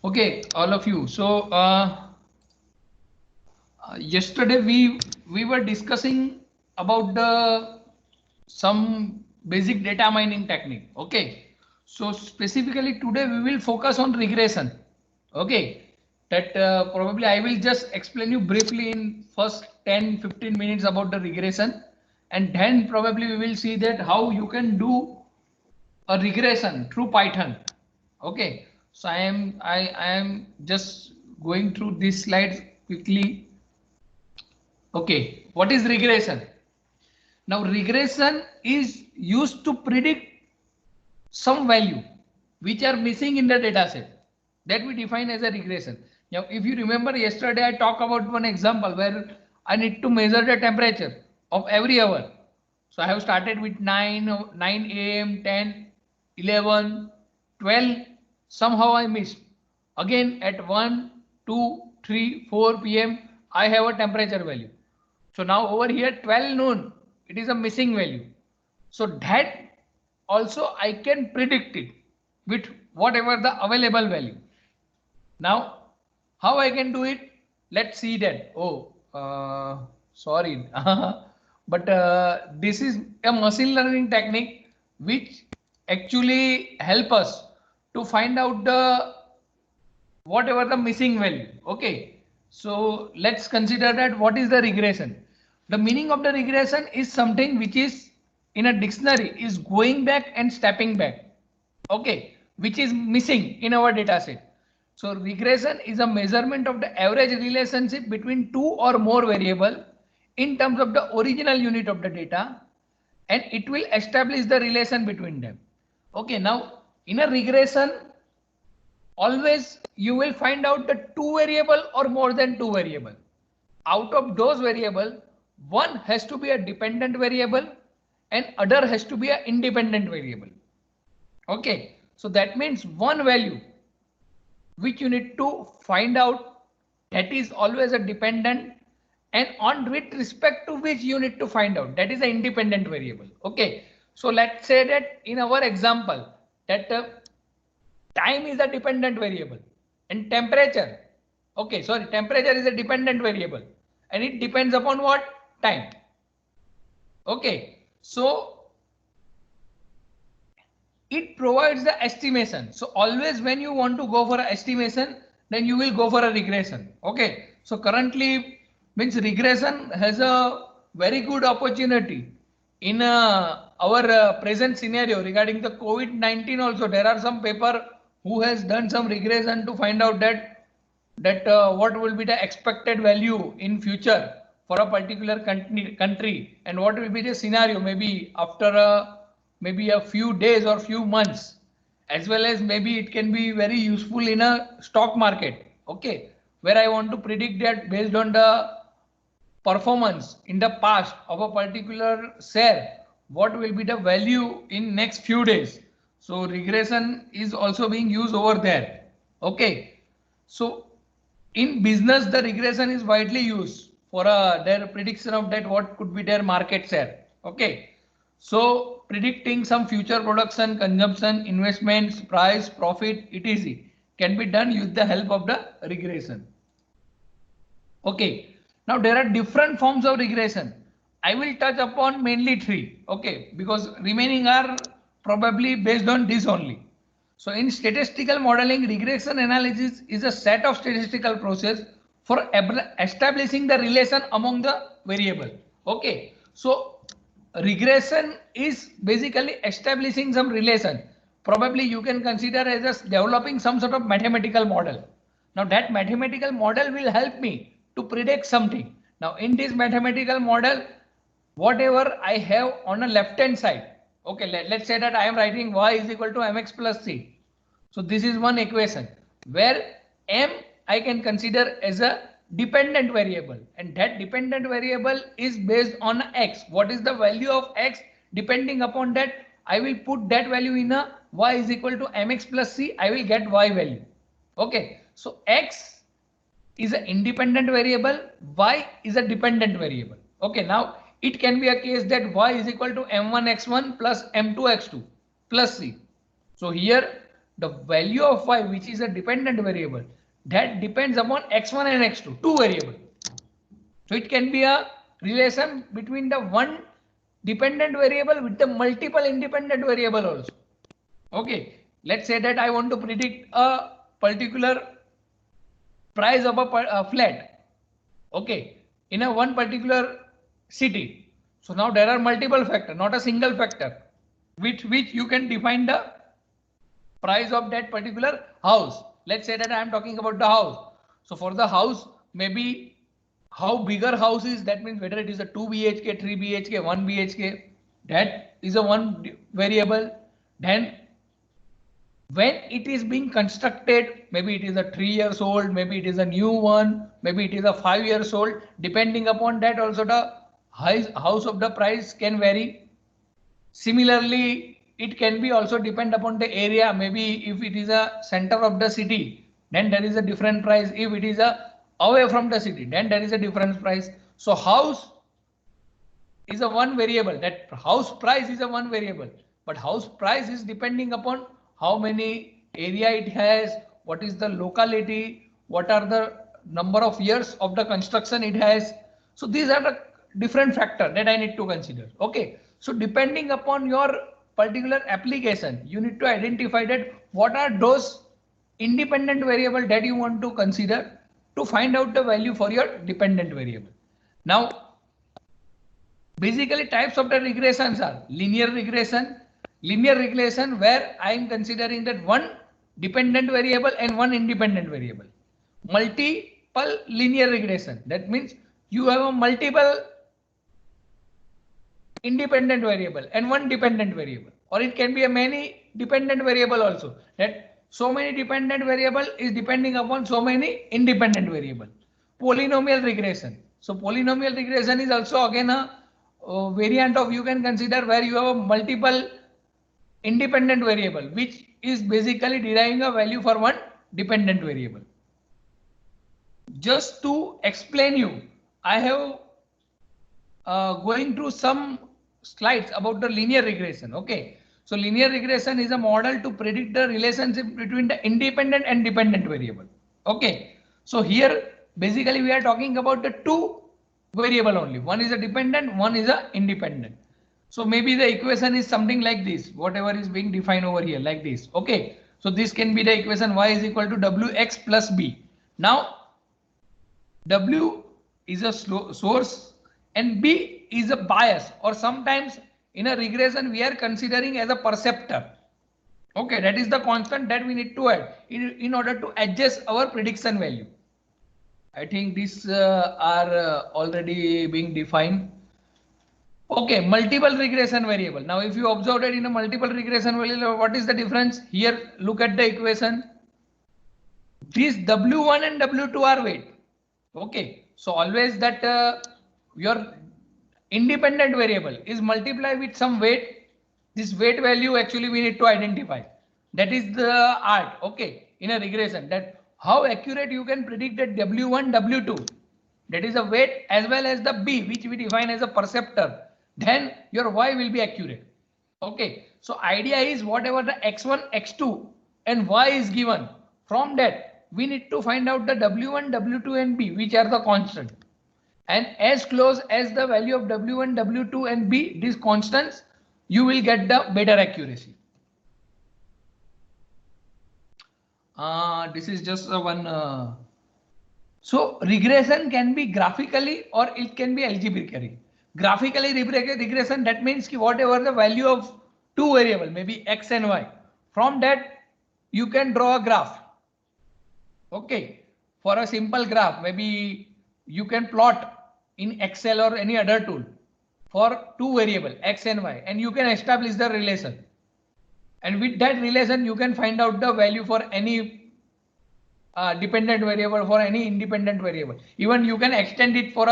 Okay, all of you. So yesterday we were discussing about the some basic data mining technique. Okay, so specifically today we will focus on regression. Okay, that probably I will just explain you briefly in first 10-15 minutes about the regression, and then probably we will see that how you can do a regression through Python. Okay, so I am just going through these slides quickly. Okay, what is regression? Now regression is used to predict some value which are missing in the data set, that we define as a regression. Now if you remember yesterday I talked about one example where I need to measure the temperature of every hour. So I have started with 9 a.m., 10, 11, 12. Somehow I missed. Again at 1, 2, 3, 4 p.m. I have a temperature value. So now over here 12 noon, it is a missing value. So that also I can predict it with whatever the available value. Now how I can do it? Let's see that. Oh, sorry. But this is a machine learning technique which actually help us to find out the whatever the missing value. Okay, so let's consider that what is the regression. The meaning of the regression is something which is in a dictionary is going back and stepping back. Okay, which is missing in our data set. So regression is a measurement of the average relationship between two or more variable in terms of the original unit of the data, and it will establish the relation between them. Okay, now in a regression always you will find out the two variable or more than two variable. Out of those variable, one has to be a dependent variable and other has to be an independent variable. Okay, so that means one value which you need to find out, that is always a dependent, and on with respect to which you need to find out, that is an independent variable. Okay, so let's say that in our example that time is a dependent variable and temperature, okay, sorry, temperature is a dependent variable and it depends upon what? Time. Okay, so it provides the estimation. So always when you want to go for an estimation, then you will go for a regression. Okay, so currently means regression has a very good opportunity in our present scenario regarding the COVID-19. Also there are some paper who has done some regression to find out that what will be the expected value in future for a particular country and what will be the scenario maybe after maybe a few days or few months, as well as maybe it can be very useful in a stock market. Okay, where I want to predict that based on the performance in the past of a particular share, what will be the value in next few days. So regression is also being used over there. Okay, so in business the regression is widely used for their prediction of that what could be their market share. Okay, so predicting some future production, consumption, investments, price, profit, etc. can be done with the help of the regression. Okay, now there are different forms of regression. I will touch upon mainly three. Okay, because remaining are probably based on this only. So in statistical modeling, regression analysis is a set of statistical process for establishing the relation among the variable. Okay, so regression is basically establishing some relation. Probably you can consider as developing some sort of mathematical model. Now that mathematical model will help me to predict something. Now in this mathematical model, whatever I have on the left hand side, okay, let's say that I am writing y is equal to mx plus c. So this is one equation where m I can consider as a dependent variable, and that dependent variable is based on x. What is the value of x? Depending upon that, I will put that value in a y is equal to mx plus c. I will get y value. Okay, so x is an independent variable, y is a dependent variable. Okay, now it can be a case that y is equal to m1 x1 plus m2 x2 plus c. So here the value of y, which is a dependent variable, that depends upon x1 and x2, two variables. So it can be a relation between the one dependent variable with the multiple independent variable also. Okay, let's say that I want to predict a particular price of a flat. Okay, in a one particular city. So now there are multiple factors, not a single factor, which you can define the price of that particular house. Let's say that I am talking about the house. So for the house, maybe how bigger house is, that means whether it is a 2 BHK, 3 BHK, 1 BHK, that is a one variable. Then when it is being constructed, maybe it is a 3 years old, maybe it is a new one, maybe it is a 5 years old. Depending upon that, also the house of the price can vary. Similarly, it can be also depend upon the area. Maybe if it is a center of the city, then there is a different price. If it is a away from the city, then there is a different price. So house is a one variable. That house price is a one variable, but house price is depending upon how many area it has, what is the locality, what are the number of years of the construction it has. So these are the different factors that I need to consider. Okay, so depending upon your particular application, you need to identify that what are those independent variable that you want to consider to find out the value for your dependent variable. Now, basically types of the regressions are linear regression where I am considering that one dependent variable and one independent variable. Multiple linear regression, that means you have a multiple independent variable and one dependent variable, or it can be a many dependent variable also, that so many dependent variable is depending upon so many independent variable. Polynomial regression. So polynomial regression is also again a variant of you can consider where you have a multiple independent variable which is basically deriving a value for one dependent variable. Just to explain you, I have going through some slides about the linear regression. Okay, so linear regression is a model to predict the relationship between the independent and dependent variable. Okay, so here basically we are talking about the two variable only. One is a dependent, one is a independent. So maybe the equation is something like this, whatever is being defined over here like this. Okay, so this can be the equation y is equal to wx plus b. Now w is a source and b is a bias, or sometimes in a regression we are considering as a perceptor. Okay, that is the constant that we need to add in order to adjust our prediction value. I think these are already being defined. Okay, multiple regression variable. Now, if you observe that in a multiple regression variable, what is the difference? Here, look at the equation. These W1 and W2 are weight. Okay, so always that your independent variable is multiplied with some weight. This weight value actually we need to identify. That is the art. Okay, in a regression, that how accurate you can predict that W1, W2. That is a weight as well as the B, which we define as a perceptor. Then your y will be accurate. Okay, so idea is whatever the x1, x2 and y is given, from that we need to find out the w1, w2 and b, which are the constant, and as close as the value of w1, w2 and b, these constants, you will get the better accuracy. This is just one. So regression can be graphically or it can be algebraically. Graphically regression, that means ki whatever the value of two variable, maybe x and y, from that you can draw a graph. Okay, for a simple graph, maybe you can plot in Excel or any other tool for two variable x and y, and you can establish the relation, and with that relation you can find out the value for any dependent variable, for any independent variable. Even you can extend it for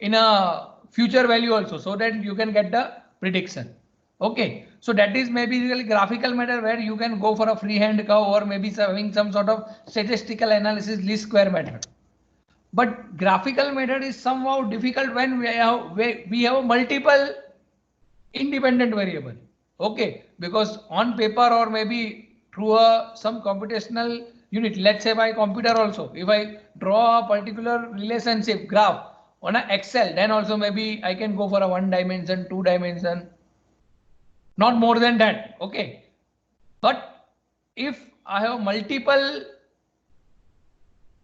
in a future value also, so that you can get the prediction. Okay, so that is maybe really graphical method where you can go for a freehand curve, or maybe having some sort of statistical analysis least square method. But graphical method is somehow difficult when we have multiple independent variable. Okay, because on paper or maybe through some computational unit. Let's say by computer also. If I draw a particular relationship graph on an Excel, then also maybe I can go for a 1 dimension, 2 dimension, not more than that. Okay. But if I have multiple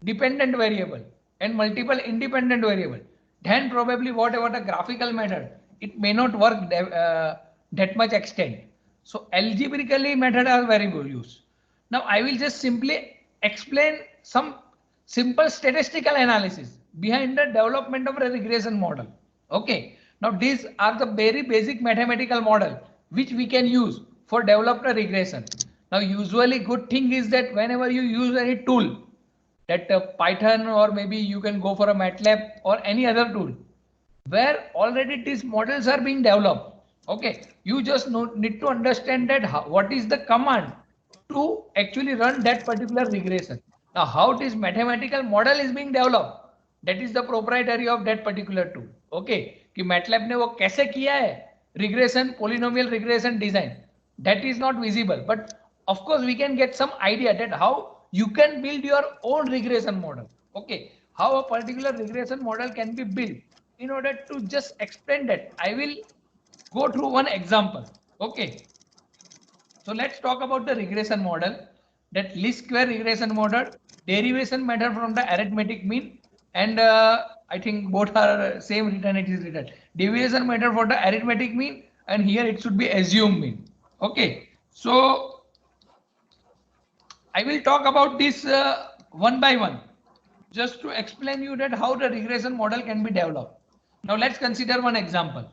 dependent variable and multiple independent variable, then probably whatever the graphical method, it may not work that much extent. So algebraically method are very good use. Now I will just simply explain some simple statistical analysis behind the development of a regression model. Okay. Now these are the very basic mathematical model which we can use for develop a regression. Now usually good thing is that whenever you use any tool, that Python, or maybe you can go for a MATLAB or any other tool where already these models are being developed. Okay, you just need to understand that what is the command to actually run that particular regression. Now how this mathematical model is being developed, that is the proprietary of that particular tool. Okay, कि MATLAB ने वो कैसे किया है regression, polynomial regression design, that is not visible, but of course we can get some idea that how you can build your own regression model. Okay, how a particular regression model can be built. In order to just explain that, I will go through one example. Okay, so let's talk about the regression model, that least square regression model, derivation method from the arithmetic mean, and I think both are same written, it is written deviation method for the arithmetic mean, and here it should be assumed mean. Okay, so I will talk about this one by one, just to explain you that how the regression model can be developed. Now let's consider one example,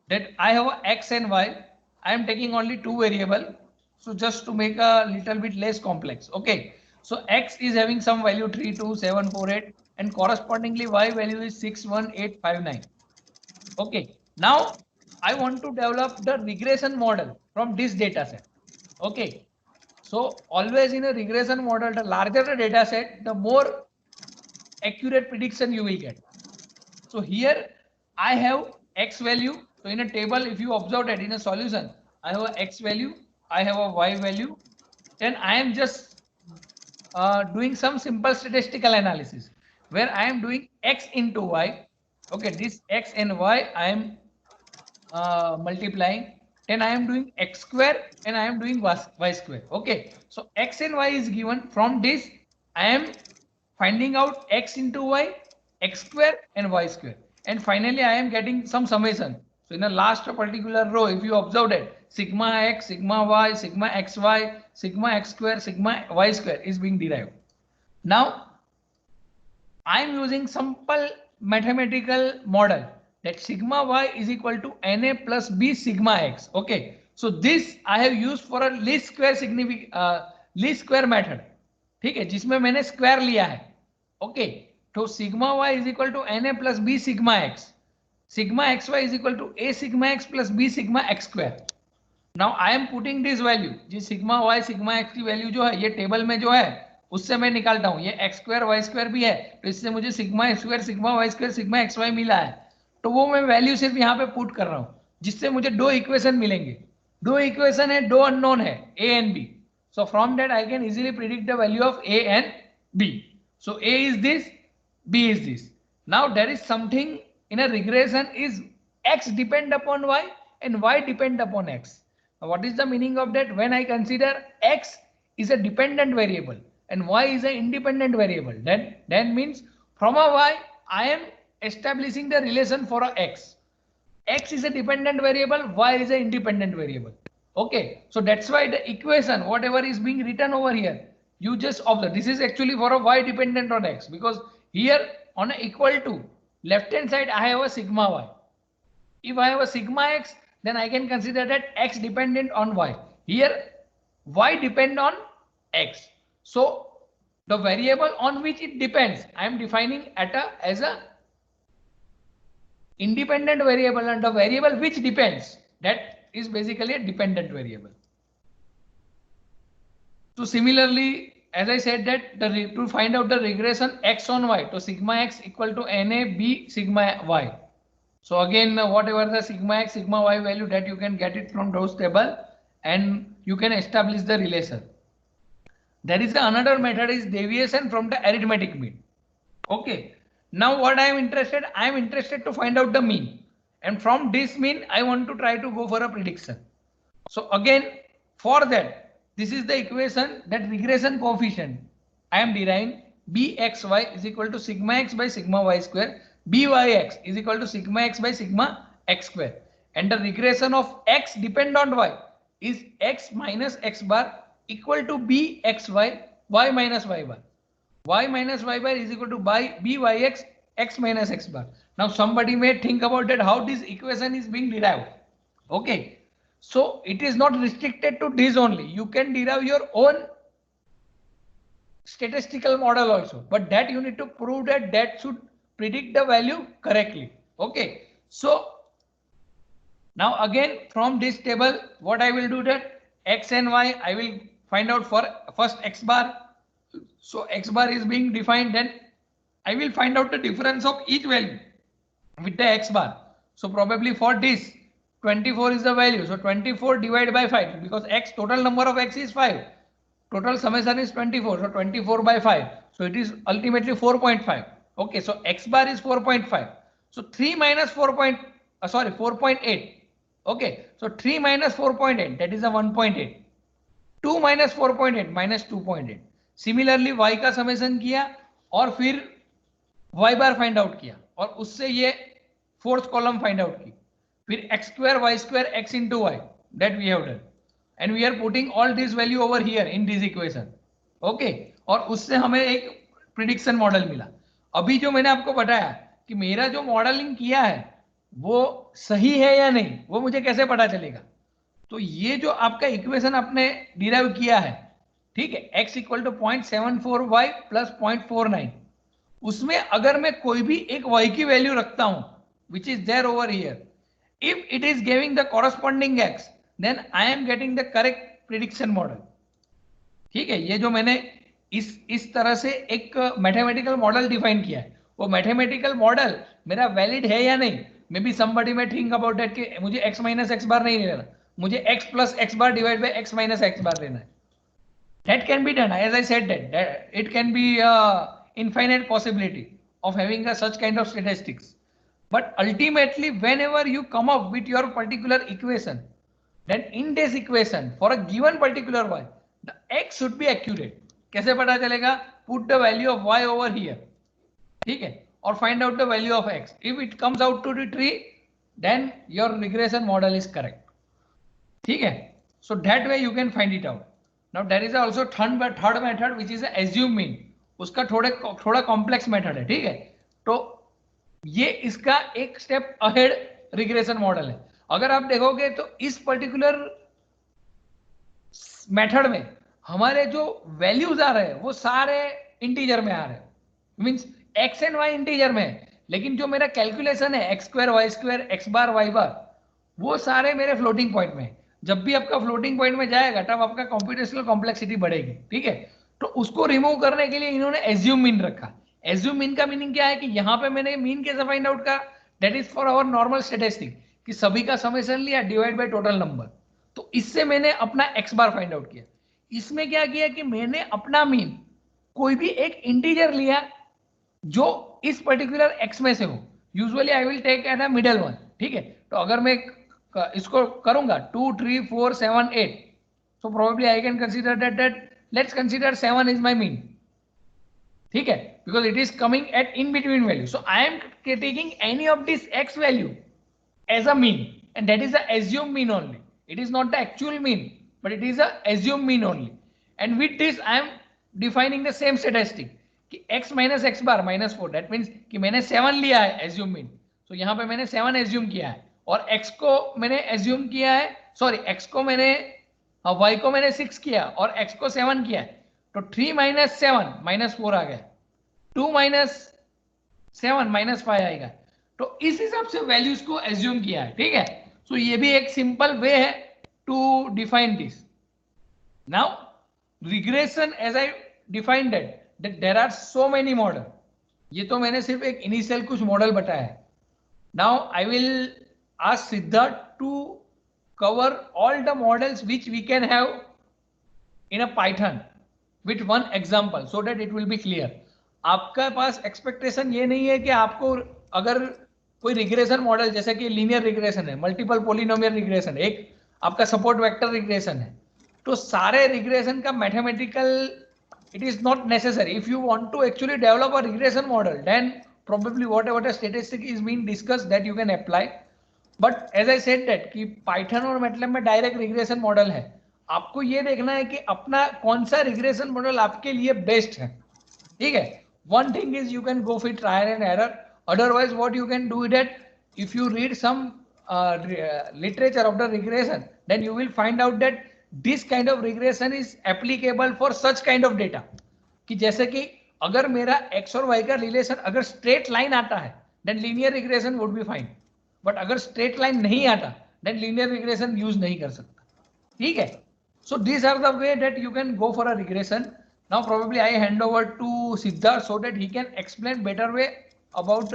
that I have a x and y. I am taking only two variable, so just to make a little bit less complex. Okay, so x is having some value 3, 2, 7, 4, 8, and correspondingly y value is 6, 1, 8, 5, 9. Okay, now I want to develop the regression model from this data set. Okay, so always in a regression model, the larger the data set, the more accurate prediction you will get. So here I have x value. So in a table, if you observe that in a solution, I have a x value, I have a y value. Then I am just doing some simple statistical analysis where I am doing x into y. Okay, this x and y I am multiplying. Then I am doing x square and I am doing y square. Okay, so x and y is given. From this I am finding out x into y, x square and y square, and finally I am getting some summation. So in the last particular row, if you observe that sigma x, sigma y, sigma xy, sigma x square, sigma y square is being derived. Now I am using simple mathematical model that sigma y is equal to na plus b sigma x. Okay, so this I have used for a least square least square method. ठीक है, जिसमें मैंने square लिया है. Okay, तो sigma y is equal to na plus b sigma x, sigma xy is equal to a sigma x plus b sigma x square. Now I am putting this value, जी sigma y sigma x की value जो है ये table में जो है उससे मैं निकालता हूं. ये x स्क्वायर y स्क्वायर भी है, तो इससे मुझे sigma x square sigma y square sigma xy मिला है. तो वो मैं वैल्यू सिर्फ यहाँ पे पुट कर रहा हूँ, जिससे मुझे दो इक्वेशन मिलेंगे. दो इक्वेशन है, दो अननोन है a and b. So from that I can easily predict the value of a and b. So a is this, b is this. Now there is something in a regression is x depend upon y and y depend upon x. Now what is the meaning of that? When I consider x is a dependent variable and y is an independent variable, then means from a y I am establishing the relation for a x. X is a dependent variable, y is an independent variable. Okay, so that's why the equation, whatever is being written over here, you just observe. This is actually for a y dependent on x, because here on a equal to left hand side I have a sigma y. If I have a sigma x, then I can consider that x dependent on y. Here y depend on x. So the variable on which it depends, I am defining as a independent variable, and the variable which depends, that is basically a dependent variable. So similarly, as I said that to find out the regression x on y, so sigma x equal to na b sigma y. So again, whatever the sigma x sigma y value, that you can get it from those table, and you can establish the relation. There is another method is deviation from the arithmetic mean. Okay. Now what I am interested to find out the mean, and from this mean I want to try to go for a prediction. So again, for that, this is the equation that regression coefficient I am deriving bxy is equal to sigma x by sigma y square, byx is equal to sigma x by sigma x square, and the regression of x depend on y is x minus x bar equal to bxy y minus y bar. Y minus y bar is equal to byx x minus x bar. Now somebody may think about that how this equation is being derived. Okay, so it is not restricted to this only. You can derive your own statistical model also, but that you need to prove that that should predict the value correctly. Okay, so now again from this table what I will do that x and y I will find out for first x bar. So x bar is being defined, then I will find out the difference of each value with the x bar. So probably for this 24 is the value. So 24 divided by 5 because x total number of x is 5. Total summation is 24. So 24 by 5. So it is ultimately 4.5. Okay. So x bar is 4.5. So 3 minus 4.8. Okay. So 3 minus 4.8 that is a 1.8. 2 minus 4.8 minus 2.8. Similarly y का summation किया और फिर y बार find out किया और उससे ये fourth column find out की, फिर x square y square x into y that we have done and we are putting all this value over here in this equation. Okay, और उससे हमें एक प्रिडिक्शन मॉडल मिला. अभी जो मैंने आपको बताया कि मेरा जो मॉडलिंग किया है वो सही है या नहीं, वो मुझे कैसे पता चलेगा? तो ये जो आपका इक्वेशन आपने डिराइव किया है, ठीक है, x equal to 0.74y plus 0.49, उसमें अगर मैं कोई भी एक y की वैल्यू रखता हूं which is there over here, if it is giving the corresponding x then I am getting the correct prediction model. ठीक है, ये जो मैंने इस तरह से एक मैथमेटिकल मॉडल डिफाइन किया है, वो मैथमेटिकल मॉडल मेरा वैलिड है या नहीं. मे बी समबडी में थिंक अबाउट दैट कि मुझे x माइनस एक्स बार नहीं लेना, मुझे x plus x bar divide by x minus x bar लेना है. That can be done, as I said that it can be infinite possibility of having such kind of statistics. But ultimately, whenever you come up with your particular equation, then in this equation for a given particular y, the x should be accurate. कैसे पता चलेगा? Put the value of y over here, ठीक है, और find out the value of x. If it comes out to the tree, then your regression model is correct. ठीक है, so that way you can find it out. Now there is also third method which is assume mean. उसका थोड़ा complex method है. ठीक है, तो ये इसका एक स्टेप अहेड रिग्रेशन मॉडल है. अगर आप देखोगे तो इस पर्टिकुलर मेथड में हमारे जो वैल्यूज आ रहे हैं वो सारे इंटीजर में आ रहे हैं, means x and y integer में है, लेकिन जो मेरा कैलकुलेशन है x square y square x bar y bar वो सारे मेरे फ्लोटिंग पॉइंट में है. जब भी आपका फ्लोटिंग पॉइंट में जाएगा तब आपका कंप्यूटेशनल कॉम्प्लेक्सिटी बढ़ेगी. ठीक है, तो उसको रिमूव करने के लिए इन्होंने एज्यूम मीन रखा. एज्यूम मीन का मीनिंग क्या है कि यहाँ पे मैंने मीन कैसे फाइंड आउट करा? That is for our normal statistic कि सभी का समेशन लिया डिवाइड बाय टोटल नंबर. तो इससे मैंने अपना एक्स बार फाइंड आउट किया. इसमें क्या किया कि मैंने अपना मीन कोई भी एक इंटीजर लिया जो इस पर्टिकुलर एक्स में से हो. Usually I will take as a middle one. ठीक है, तो अगर मैं इसको करूंगा 2 3 4 7 8, so probably I can consider that let's consider 7 is my mean. ठीक है, because it is coming at in between value, so I am taking any of this x value as a mean and that is the assumed mean only. It is not the actual mean but it is a assumed mean only. And with this I am defining the same statistic कि x minus x bar minus 4, that means कि मैंने 7 लिया है assume mean, so यहाँ पे मैंने 7 assume किया है और x को मैंने assume किया है, सॉरी x को मैंने y को मैंने 6 किया और x को 7 किया है. तो 3 minus 7 minus 4 आ गया, 2 minus 7 minus 5 आएगा. तो इस हिसाब से वैल्यूज को assume किया है. ठीक है, सो ये भी एक सिंपल वे है to define this. Now regression as I defined that there are so many model. ये तो मैंने सिर्फ एक इनिशियल कुछ मॉडल बताया है. Now I will ask Siddharth to cover all the models which we can have in a Python with one example so that it will be clear. आपका पास expectation ये नहीं है कि आपको अगर कोई रिग्रेशन मॉडल जैसे कि लीनियर रिग्रेशन है, मल्टीपल पोलिनोमियल रिग्रेशन, एक आपका सपोर्ट वेक्टर रिग्रेशन है, तो सारे रिग्रेशन का mathematical it is not necessary. If you want to actually develop a regression model, then probably whatever the statistic is being discussed that you can apply. But as I said that कि Python और MATLAB में direct regression model है, आपको ये देखना है कि अपना कौन सा रिग्रेशन मॉडल आपके लिए बेस्ट है. ठीक है. One thing is you can go for trial and error. Otherwise, what you can do is that if you read some literature of the regression, then you will find out that this kind of regression is applicable for such kind of data. कि जैसे कि अगर मेरा x और y का relation अगर straight line आता है, then linear regression would be fine. But अगर स्ट्रेट लाइन नहीं आता, then linear regression यूज नहीं कर सकता. ठीक है. So these are the way that you can go for a regression. Now probably I hand over to Siddharth so that he can explain better way about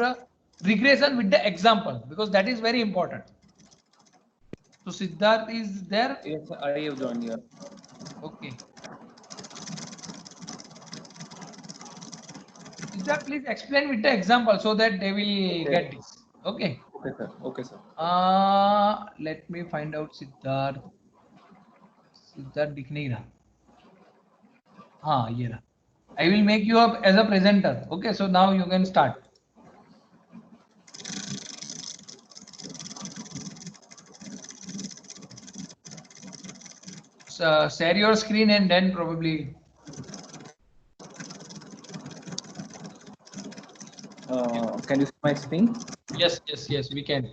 regression with the example, because that is very important. So Siddharth is there? Yes, I have joined here. Okay. Siddharth, please explain with the example so that they will get this. Okay. Okay, sir. Okay, sir. Let me find out Siddharth. Siddharth दिख नहीं रहा. हाँ ये रहा. I will make you up as a presenter. Okay, so now you can start. So, share your screen and then probably. Can you see my screen? Yes, yes, yes, we can.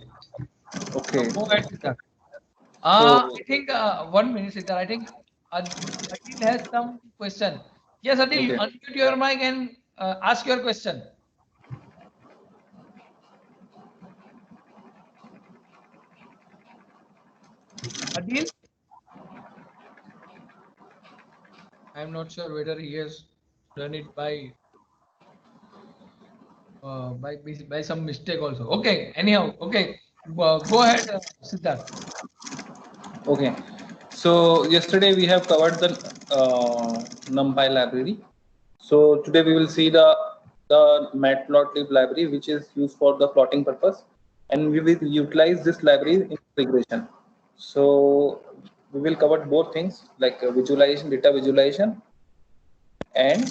Okay. So, go ahead, Siddharth. So- I think 1 minute, Siddharth. I think Adil has some question. Yes, Adil, Okay. unmute your mic and ask your question. Adil? I'm not sure whether he has done it by some mistake also. Okay, anyhow, okay. Go ahead, Siddharth. Okay. So yesterday we have covered the NumPy library. So today we will see the matplotlib library, which is used for the plotting purpose, and we will utilize this library in regression. So we will cover both things like visualization, data visualization, and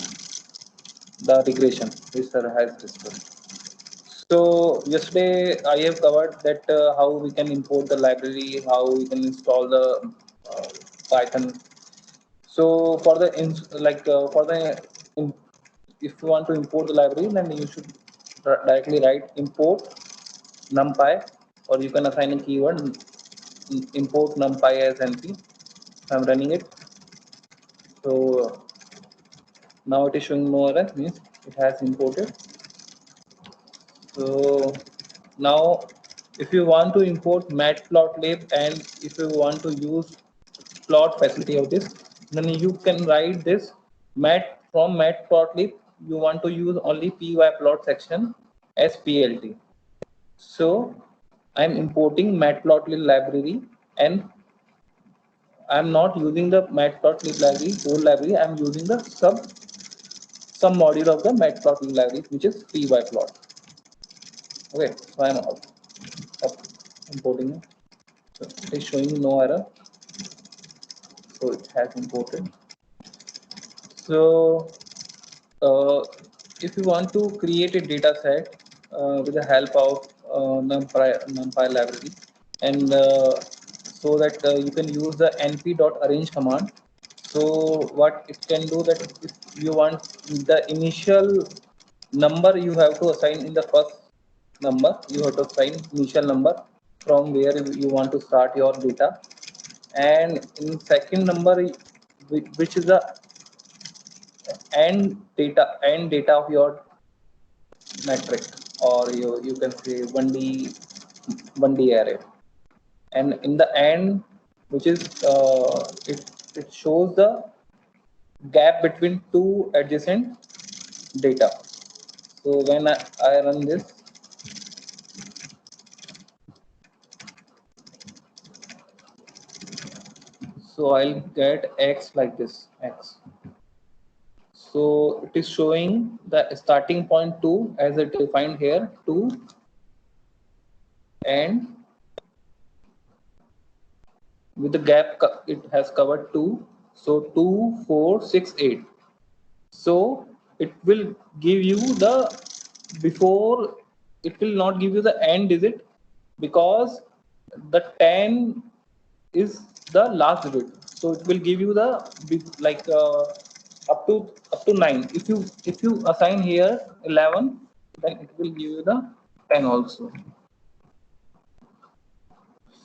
the regression, which sir has discussed. So yesterday I have covered that how we can import the library, how we can install the Python. So for the if you want to import the library, then you should directly write import numpy, or you can assign a keyword import numpy as np. I'm running it. So now it is showing no error, means it has imported. So now if you want to import matplotlib and if you want to use plot facility of this, then you can write this from matplotlib. You want to use only pyplot section as plt. So I'm importing matplotlib library, and I'm not using the matplotlib library whole library. I'm using the some module of the matplotlib library, which is pyplot. Okay, so I'm out of importing it. So it is showing no error. So it has imported. So if you want to create a data set with the help of NumPy library, and so that you can use the np.arrange command. So what it can do, that if you want the initial number, you have to assign in the first number, you have to assign initial number from where you want to start your data, and in second number, which is the end data of your metric, or you can say 1D array, and in the end, which is it shows the gap between two adjacent data. So when I run this, So I'll get x like this, x. So it is showing the starting point 2 as it defined here, 2, and with the gap it has covered 2. So 2, 4, 6, 8. So it will give you the before, it will not give you the end digit because the 10 is the last digit. So it will give you the like up to 9. If you assign here 11, then it will give you the 10 also.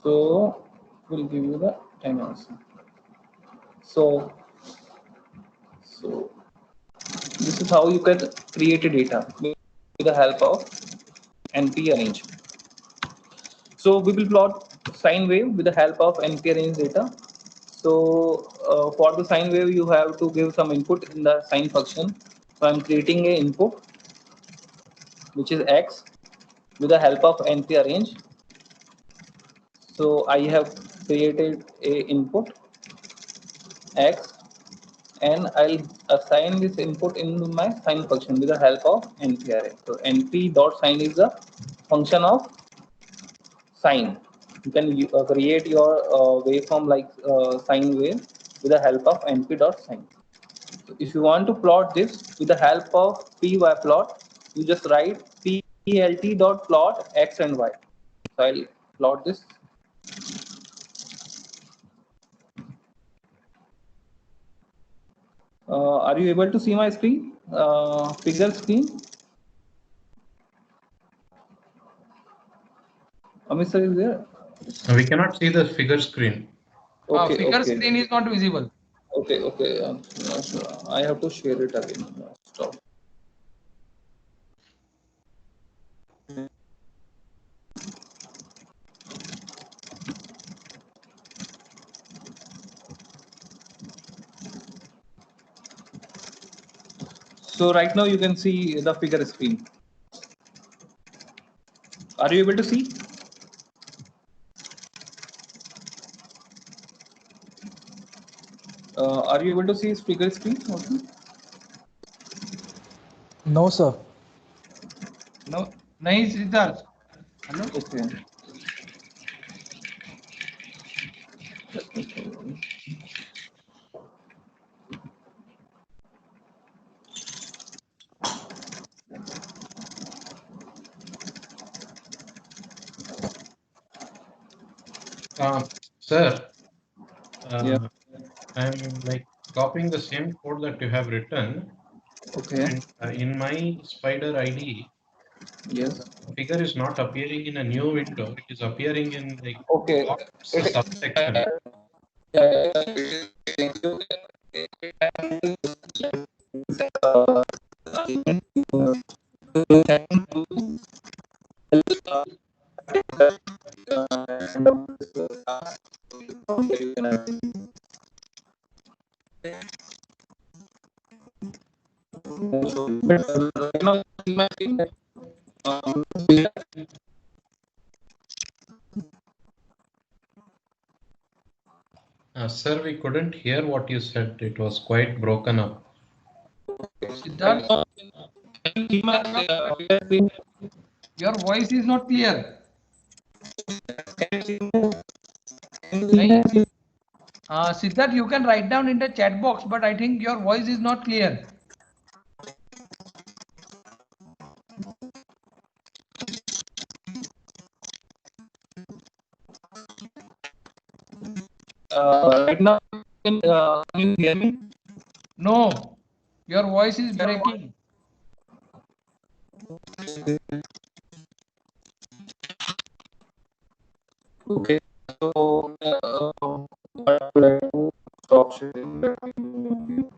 So it will give you the 10 also. So this is how you can create a data with the help of NP arrange. So we will plot sine wave with the help of NP arrange data. So for the sine wave, you have to give some input in the sine function. So I'm creating a input which is x with the help of NP arrange. So I have created a input x, and I'll assign this input into my sine function with the help of NP array. So NP dot sine is the function of sine. You can create your waveform like sine wave with the help of NP dot sine. So if you want to plot this with the help of pyplot, you just write plt dot plot x and y. So I'll plot this. Are you able to see my screen? Figure screen? Amit sir is there? We cannot see the figure screen. Okay, Figure okay. screen is not visible. Okay, okay. I have to share it again. Stop. So right now you can see the figure screen. Are you able to see? Are you able to see his figure screen also? No, sir. No, nahi Siddharth. Hello. Okay. Let me show you. Sir, Yeah. I'm like copying the same code that you have written, Okay. and in my Spider ID, Yes. figure is not appearing in a new window. It is appearing in like Okay. blocks, a subsection. Sir, we couldn't hear what you said. It was quite broken up. Siddharth, your voice is not clear. Nahi. Siddharth, you can write down in the chat box, but I think your voice is not clear. Right now, can you hear me? No, your voice is breaking. Okay. So, what should I do? Stop sharing.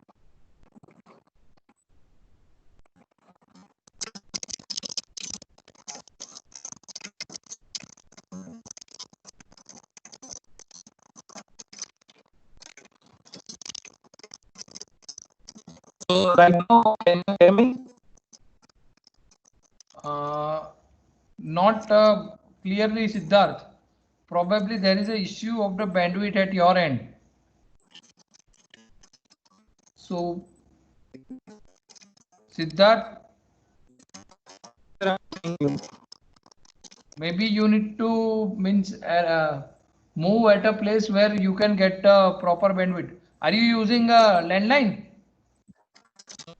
So right now, can you hear me? Not clearly, Siddharth. Probably there is a issue of the bandwidth at your end. So, Siddharth, maybe you need to means move at a place where you can get a proper bandwidth. Are you using a landline?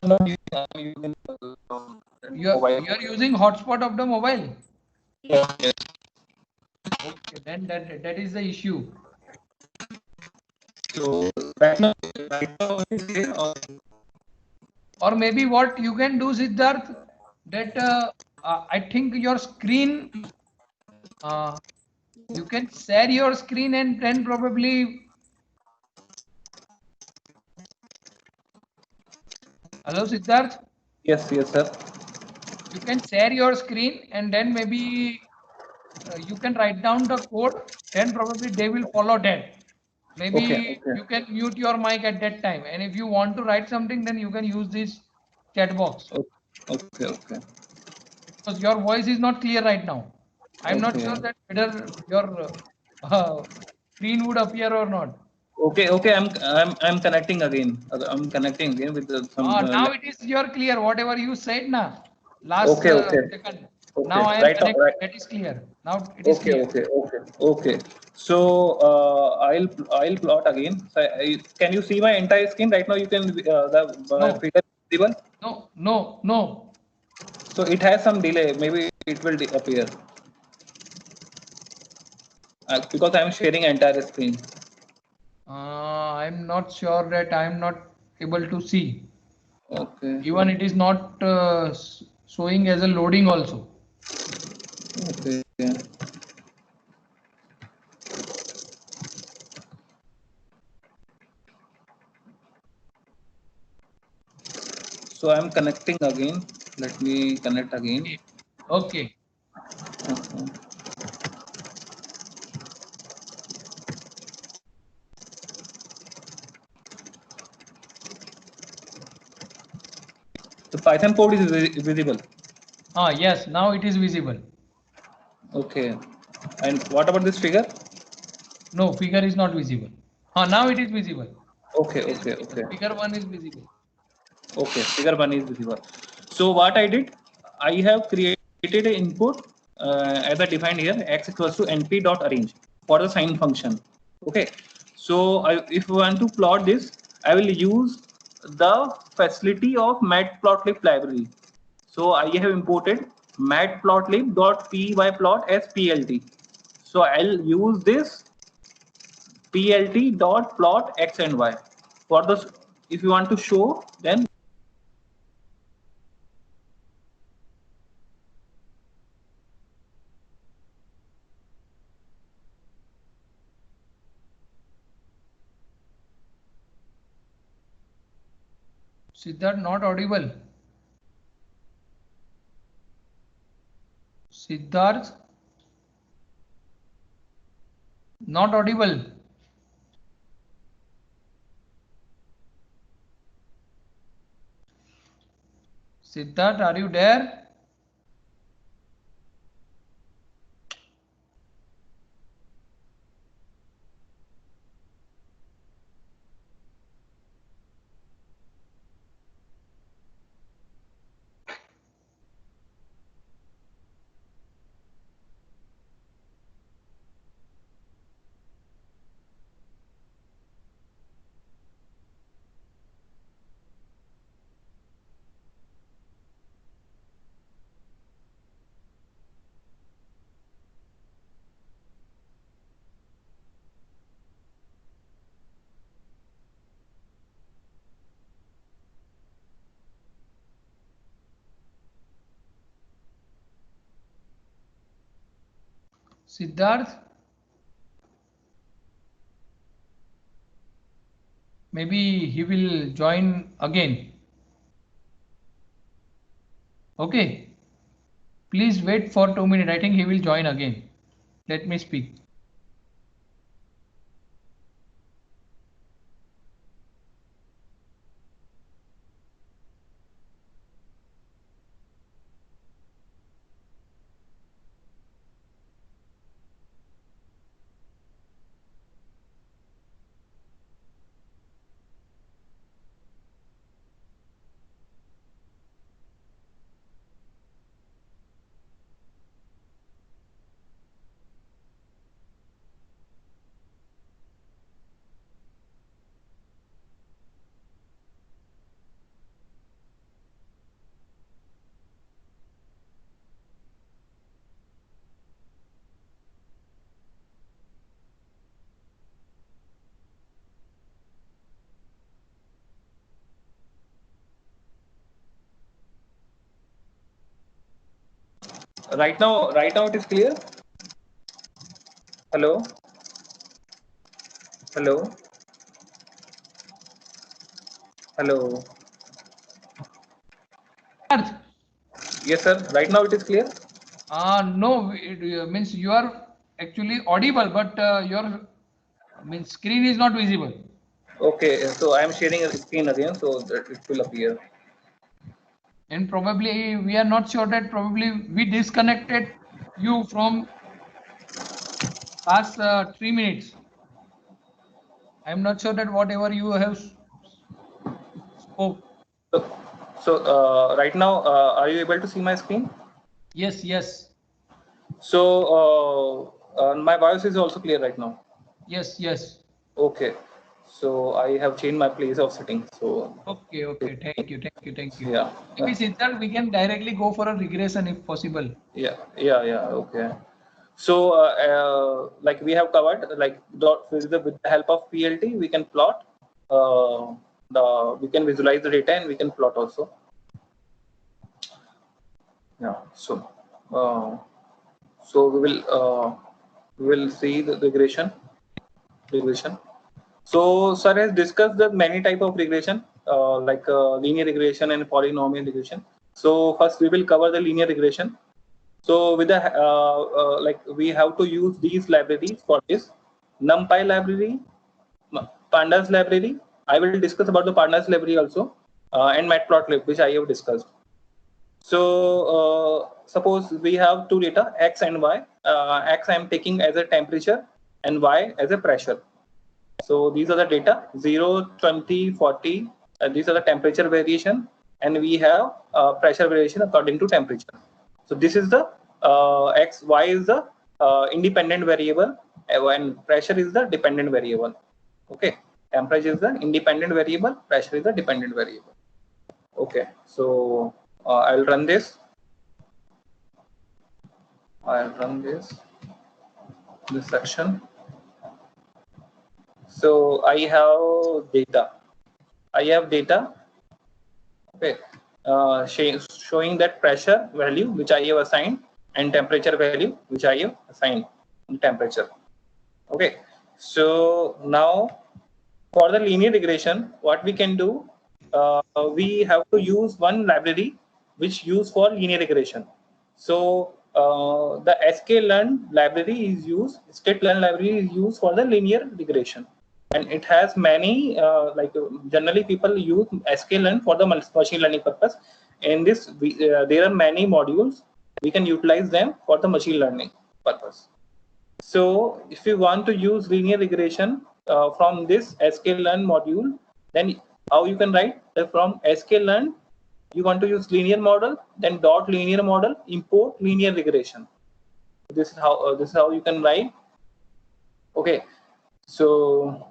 I'm using You're using hotspot of the mobile. yes. Okay, then that is the issue. So right now it is there Or maybe what you can do, Siddharth, that I think your screen, uh, you can share your screen and then probably. Hello, Siddharth. yes, yes, sir. You can share your screen and then maybe you can write down the code. Then probably they will follow that. Okay, Maybe okay, you can mute your mic at that time. And if you want to write something, then you can use this chat box okay, okay, because your voice is not clear right now. I'm not okay. sure that whether your screen would appear or not. Okay, okay. I'm connecting again. I'm connecting again with some. Now it is your clear. Whatever you said now, last Okay, okay, second. okay. Now I am Right now, connected. right. That is clear. Now it is Okay, clear. okay, okay, okay. So I'll plot again. So can you see my entire screen right now? You can the No, figure is visible. no, no, no. So it has some delay. Maybe it will appear because I'm sharing entire screen. I'm not sure that I'm not able to see. Okay, Even it is not showing as a loading also. okay. So I'm connecting again. Let me connect again. Okay. Okay. Okay. The Python code is visible. Yes, now it is visible. Okay. And what about this figure? No, figure is not visible. Now it is visible. Okay, It is okay, visible. okay. Figure 1 is visible. Okay, figure one is visible. So what I did, I have created an input as I defined here, x equals to np dot arrange for the sine function. Okay. So if you want to plot this, I will use the facility of matplotlib library. So I have imported matplotlib.pyplot as plt. So I'll use this plt dot plot x and y for the, if you want to show, then Siddharth not audible. Siddharth not audible. Siddharth, are you there? Siddharth, maybe he will join again. Okay. Please wait for 2 minutes. I think he will join again. Let me speak. Right now it is clear. Hello. Hello. Hello. Parth, Yes, sir. Right now it is clear. no, it means you are actually audible, but your means screen is not visible. Okay. So I am sharing a screen again, so that it will appear. And probably we are not sure that probably we disconnected you from past 3 minutes. I am not sure that whatever you have spoke. So, right now, are you able to see my screen? Yes, yes, So my voice is also clear right now. yes, yes. Okay. So I have changed my place of sitting. So Okay, okay. Thank you, thank you, thank you. yeah, Maybe Siddharth, we can directly go for a regression if possible. yeah. Okay. So like we have covered, like with the help of PLT, we can plot we can visualize the data and we can plot also. Yeah. So we will see the regression. So sir has discussed the many type of regression, like linear regression and polynomial regression. So first we will cover the linear regression. So with the like we have to use these libraries for this: NumPy library, Pandas library. I will discuss about the Pandas library also, and Matplotlib, which I have discussed. So suppose we have two data, X and Y. X I am taking as a temperature and Y as a pressure. So these are the data 0, 20, 40. These are the temperature variation, and we have pressure variation according to temperature. So this is the X, Y is the independent variable, and pressure is the dependent variable. Okay, temperature is the independent variable, pressure is the dependent variable. Okay, so I'll run this. This section. So I have data. Okay, showing that pressure value which I have assigned and temperature value which I have assigned temperature. Okay, so now for the linear regression, what we can do, we have to use one library which used for linear regression. So the sklearn library is used, sklearn library is used for the linear regression, and it has many generally people use sklearn for the machine learning purpose. In this, there are many modules we can utilize them for the machine learning purpose. So if you want to use linear regression from this sklearn module, then how you can write from sklearn, you want to use linear model, then dot linear model, import linear regression. This is how you can write. Okay, so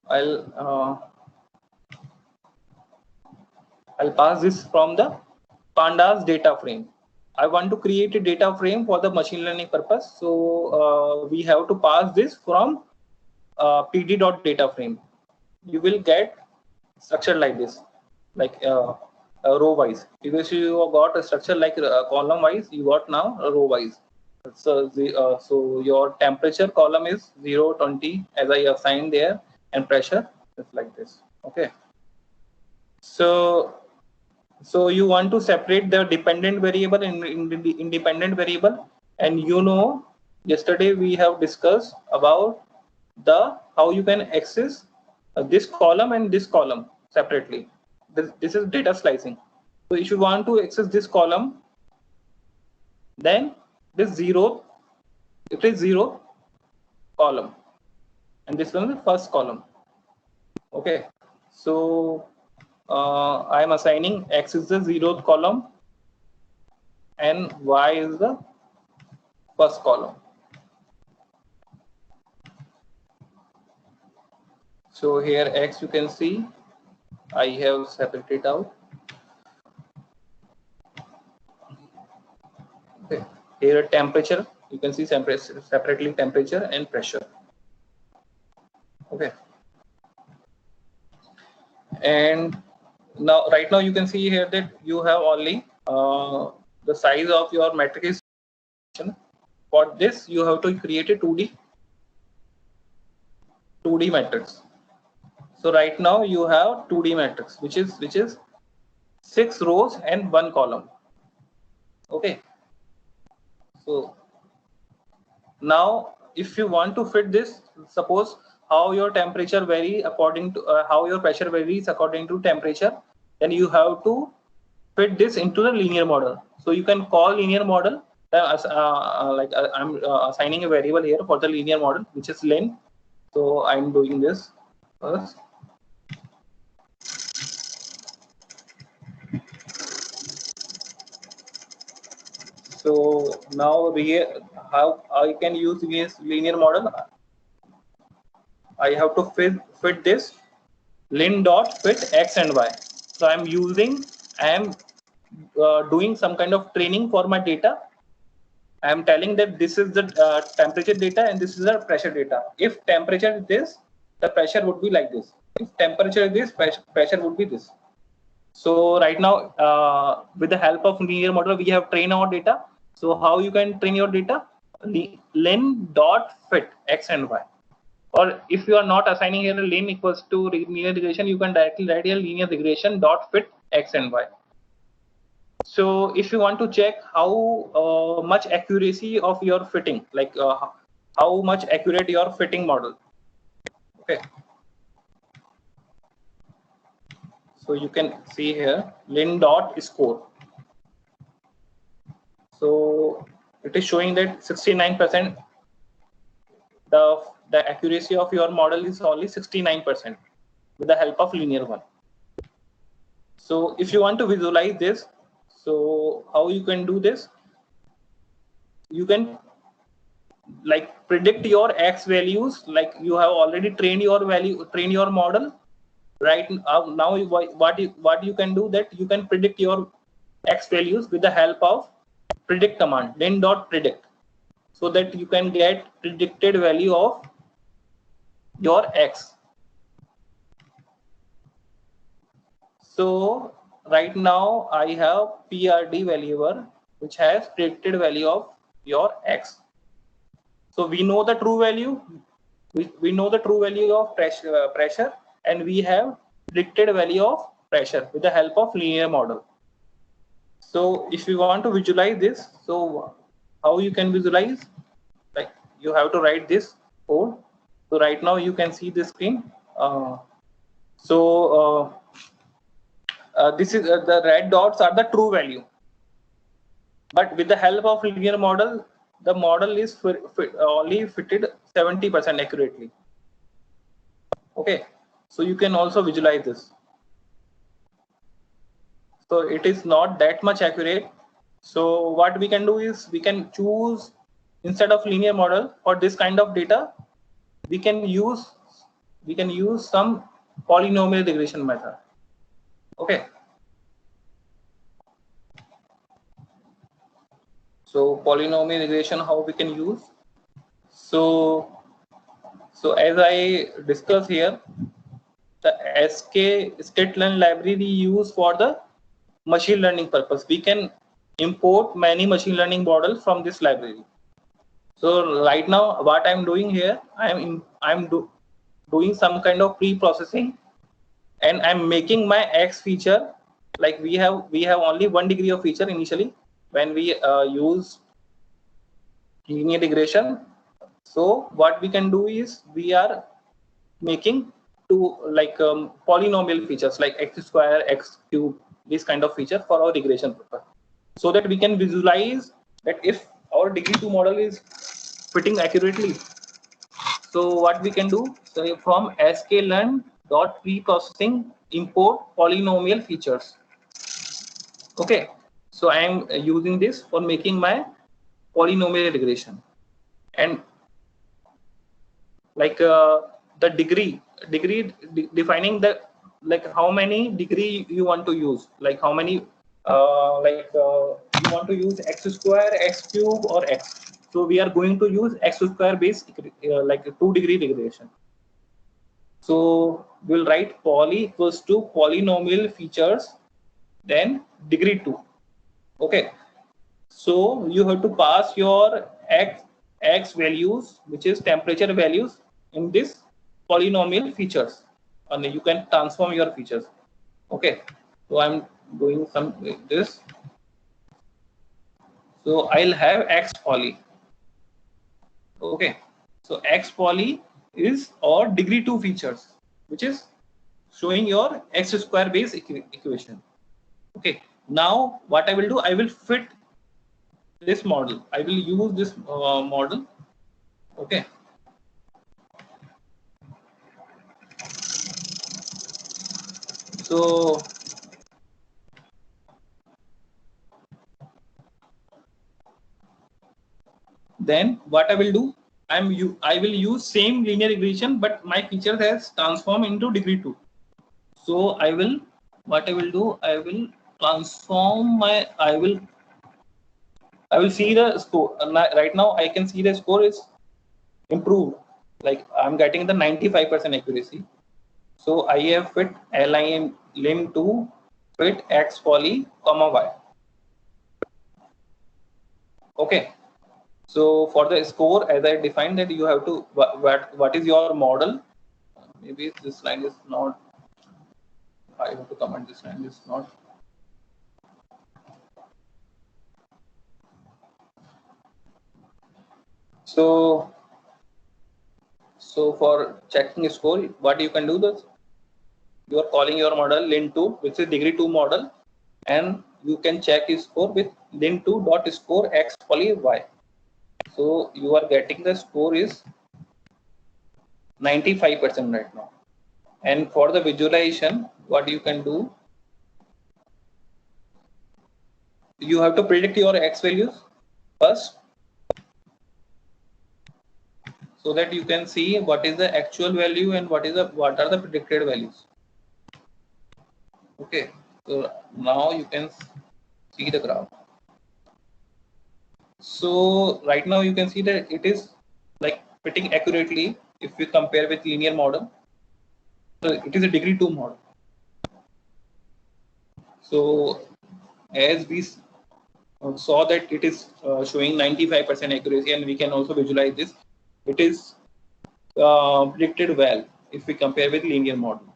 I'll pass this from the pandas data frame. I want to create a data frame for the machine learning purpose. So we have to pass this from pd.data frame. You will get structure like this, like row wise. Because you got a structure like column wise, you got now row wise. So so your temperature column is 0, 20 as I assigned there, and pressure is like this. Okay. So you want to separate the dependent variable and independent variable, and yesterday we have discussed about the how you can access this column and this column separately. This is data slicing. So if you want to access this column, then this zero, it is zero column, and this one is the first column. Okay, so I am assigning X is the zeroth column and Y is the first column. So here X you can see I have separated out. Okay. Here temperature you can see separately temperature and pressure. Okay. And now right now you can see here that you have only the size of your matrix is definition. For this, you have to create a 2D matrix. So right now you have 2D matrix, which is 6 rows and 1 column. Okay. So now, if you want to fit this, suppose how your temperature vary according to how your pressure varies according to temperature, then you have to fit this into the linear model. So you can call linear model as I'm assigning a variable here for the linear model, which is len. So I'm doing this first. So now how I can use this linear model? I have to fit this len dot fit x and y. So I am doing some kind of training for my data. I am telling that this is the temperature data and this is the pressure data. If temperature is this, the pressure would be like this. If temperature is this, pressure would be this. So right now, with the help of linear model, we have trained our data. So how you can train your data? Len dot fit x and y. Or if you are not assigning here a len equals to linear regression, you can directly write here linear regression dot fit x and y. So if you want to check how much accuracy of your fitting, like how much accurate your fitting model. Okay. So you can see here len dot score. So it is showing that 69%. The accuracy of your model is only 69% with the help of linear one. So if you want to visualize this, so how you can do this? You can like predict your x values, like you have already trained your model. Right now, what you can do that you can predict your x values with the help of predict command, len dot predict, so that you can get predicted value of your x. So right now I have PRD variable which has predicted value of your x. So we know the true value. We know the true value of pressure, and we have predicted value of pressure with the help of linear model. So if you want to visualize this, so how you can visualize? Like you have to write this code. So right now you can see the screen. This is the red dots are the true value. But with the help of linear model, the model is only fitted 70% accurately. Okay, so you can also visualize this. So it is not that much accurate. So what we can do is we can choose, instead of linear model for this kind of data, we can use some polynomial regression method. Okay. So polynomial regression, how we can use? So as I discussed here, the sklearn library we use for the machine learning purpose. We can import many machine learning models from this library. So right now, what I'm doing here, I'm doing some kind of pre-processing, and I'm making my X feature. Like we have only 1 degree of feature initially when we use linear regression. So what we can do is we are making polynomial features like x square, x cube, this kind of feature for our regression purpose, so that we can visualize that if our degree 2 model is fitting accurately. So what we can do, so from sklearn dot pre-processing import polynomial features. Okay, so I am using this for making my polynomial regression, and like the degree defining the how many degree you want to use, like how many you want to use x square, x cube, or x. So we are going to use x square based like a 2 degree regression. So we'll write poly equals to polynomial features, then degree 2. Okay. So you have to pass your x values, which is temperature values, in this polynomial features, and you can transform your features. Okay, so I'm doing some like this. So I'll have x poly. Okay, so x poly is or degree 2 features, which is showing your x square base equation. Okay, now what I will do, I will fit this model. I will use this model. Okay, so then what I will do, I will use same linear regression, but my feature has transformed into degree 2. So I will, what I will do, I will transform my, I will see the score. Right now I can see the score is improved. Like I'm getting the 95% accuracy. So I have fit lim to fit x poly comma y. Okay. So for the score, as I defined that you have to what is your model? Maybe this line is not. I have to comment this line is not. So for checking score, what you can do this, you are calling your model lin2, which is degree 2 model, and you can check his score with lin2 dot score x poly y. So you are getting the score is 95% right now. And for the visualization, what you can do, you have to predict your x values first, so that you can see what is the actual value and what are the predicted values. Okay, so now you can see the graph. So right now you can see that it is like fitting accurately if we compare with linear model. So it is a degree 2 model. So as we saw that it is showing 95% accuracy, and we can also visualize this. It is predicted well if we compare with linear model.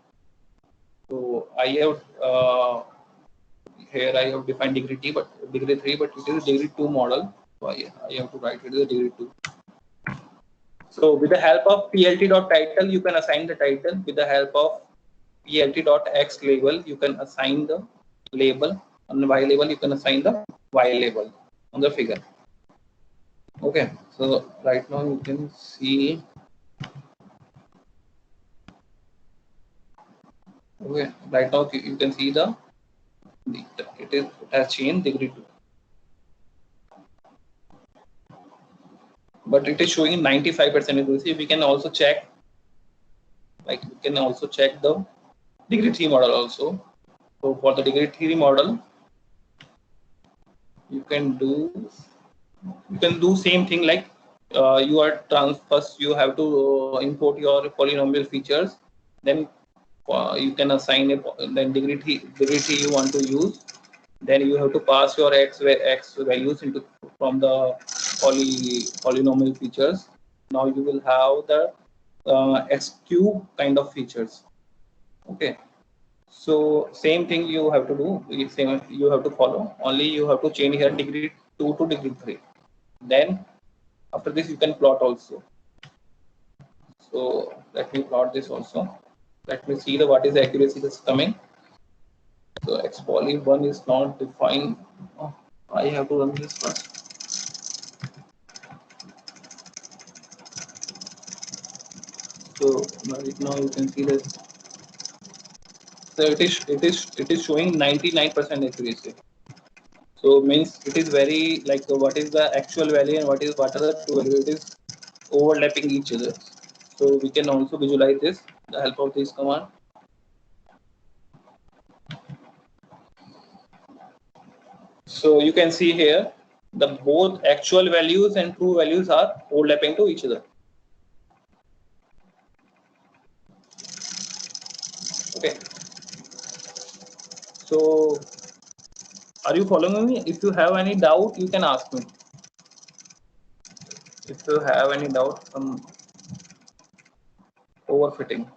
So I have here I have defined degree 3, but it is a degree 2 model. So I have to write it as a degree 2. So with the help of plt.title, you can assign the title. With the help of plt.x label, you can assign the label. On the y label, you can assign the y label on the figure. Okay, so right now you can see. Okay, right now you can see it has changed degree 2, but it is showing 95% accuracy. We can also check, like we can also check the degree 3 model also. So for the degree 3 model, you can do same thing, like you are first you have to import your polynomial features, then you can assign a then degree 3 you want to use, then you have to pass your x values into from the polynomial features. Now you will have the x cube kind of features. Okay, so same thing you have to do, same you have to follow, only you have to change here degree 2 to degree 3. Then after this you can plot also. So let me plot this also. Let me see what is the accuracy that's coming. So x poly 1 is not defined. Oh, I have to run this first. So right now you can see this. So it is showing 99% accuracy. So means it is very like what is the actual value and what are the true value. It is overlapping each other. So we can also visualize this with the help of this command. So you can see here the both actual values and true values are overlapping to each other. Okay. So Are you following me? If you have any doubt, you can ask me. If you have any doubt from overfitting.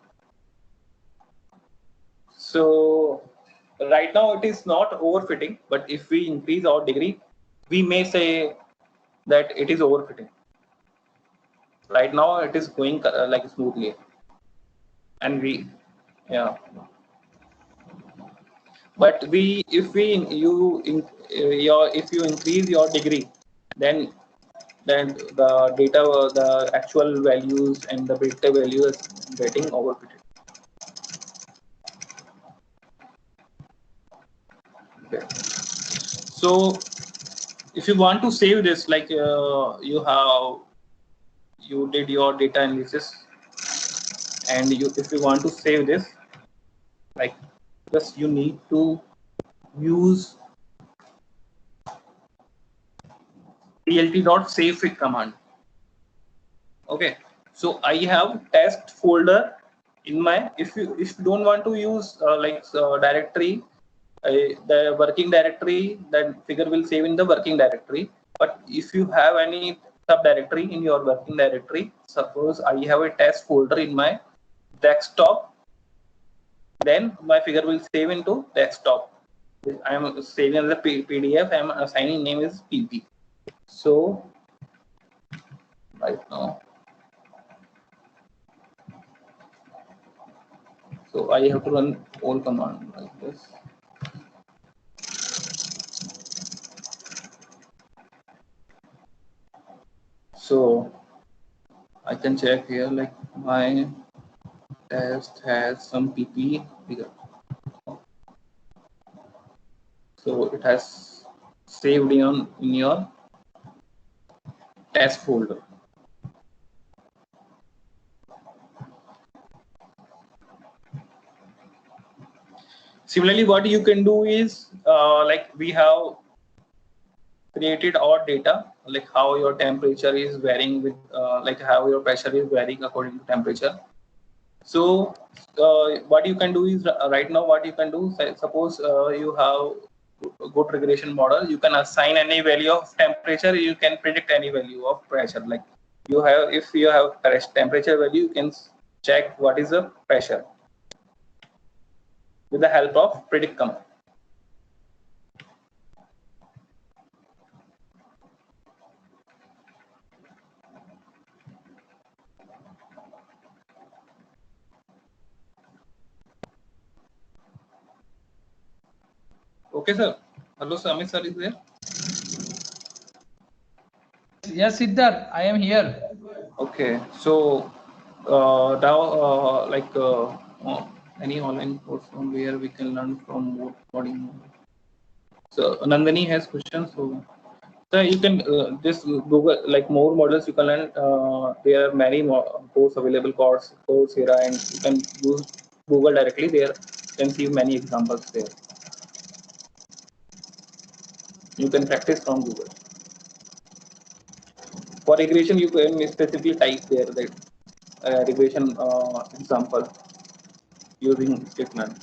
So right now it is not overfitting, but if we increase our degree, we may say that it is overfitting. Right now it is going like smoothly, and we, yeah. But if you increase your degree, then the data, the actual values and the predicted value is getting overfitted. Okay. So if you want to save this, like you did your data analysis, and if you want to save this, like just you need to use plt.savefig command. Okay, so I have test folder in my, if you don't want to use directory, the working directory, that figure will save in the working directory. But if you have any subdirectory in your working directory, suppose I have a test folder in my desktop, then my figure will save into desktop. I am saving as a PDF. I am assigning name is PP. So right now, so I have to run all command like this. So I can check here, like my test has some PP figure. So it has saved in your test folder. Similarly, what you can do is like we have created our data, like how your temperature is varying with like how your pressure is varying according to temperature. So what you can do is right now what you can do, suppose you have a good regression model, you can assign any value of temperature, you can predict any value of pressure. Like you have, if you have temperature value, you can check what is the pressure with the help of predict command. Okay, sir. Hello, sir. Amit sir is there. Yes, Siddharth, I am here. Okay, so now any online course from where we can learn from more coding. So Nandini has questions. So you can this Google, like more models you can learn. There are many course available, Coursera, and you can use Google directly. There you can see many examples there. You can practice from Google. For regression, you can specifically type there that regression example using statement.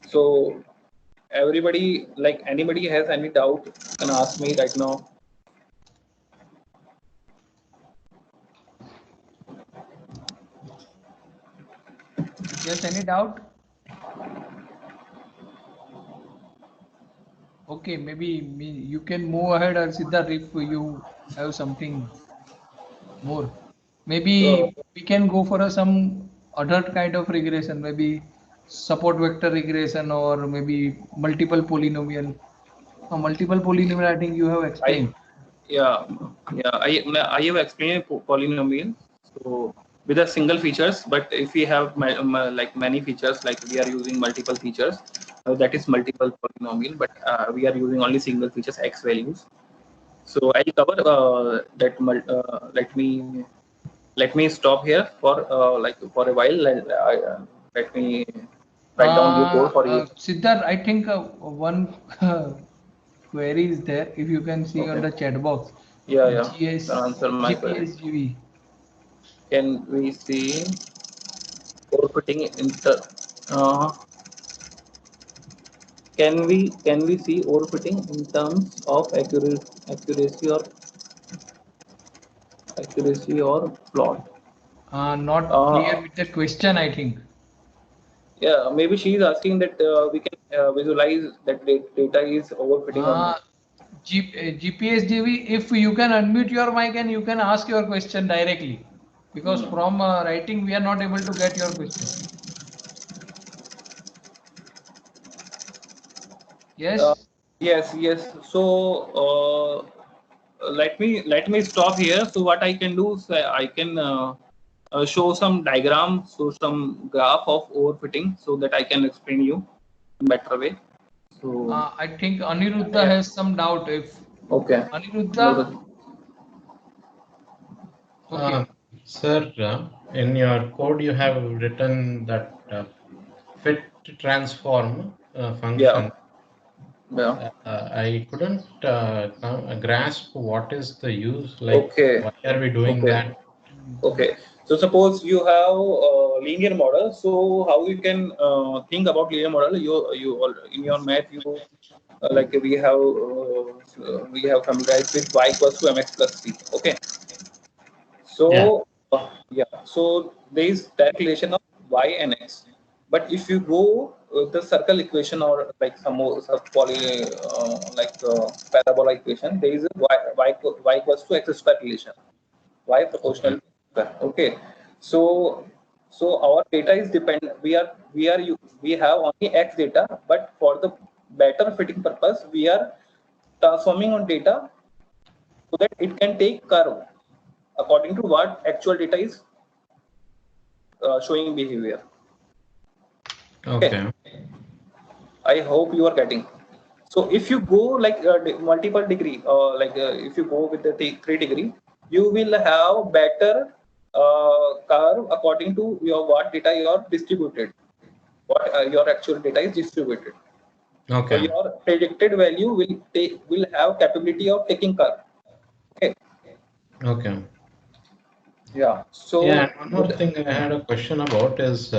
So everybody, like anybody has any doubt, can ask me right now. Yes, any doubt? Okay, maybe you can move ahead, or Siddharth, if you have something more. Maybe we can go for some other kind of regression, maybe support vector regression, or maybe multiple polynomial. Multiple polynomial, I think you have explained. I have explained polynomial. So with a single features, but if we have like many features, like we are using multiple features, that is multiple polynomial. But we are using only single features, x values. So I cover that. Let me stop here for like for a while. Let me write down your code for you. Siddharth, I think one query is there. If you can see on Okay. the chat box. Yeah. GS, Can answer my query. GPSGV. Can we see overfitting inter? Can we see overfitting in terms of accuracy or plot? Not clear with the question, I think. Yeah, maybe she is asking that we can visualize that data is overfitting or not. GPSGV, if you can unmute your mic and you can ask your question directly, because from writing we are not able to get your question. Uh, Yes. yes. So let me stop here. So what I can do is I can show some diagram, so some graph of overfitting, so that I can explain you in better way. So I think Aniruddha yeah. has some doubt. If Okay. Aniruddha, Noted. Uh, okay. Sir, in your code you have written that fit transform Yeah. function. Yeah. I couldn't grasp what is the use, like Okay. why are we doing Okay. that? Okay. So suppose you have a linear model. So how you can think about linear model? In your math you like we have familiarized with y equals to mx plus c. Okay. Yeah. So yeah. So there is that relation of y and x. But if you go the circle equation or like some more parabola equation, there is a y equals to x square relation. Y Okay. proportional to x. Okay. So our data is dependent. We have only x data, but for the better fitting purpose, we are transforming on data so that it can take curve according to what actual data is showing behavior. Okay. Okay. I hope you are getting. So if you go like multiple degree, if you go with the 3 degree, you will have better curve according to your what data you are distributed, what your actual data is distributed. So Okay. your predicted value will have capability of taking curve. Okay. Okay. Yeah. Yeah, So and one more thing I had a question about is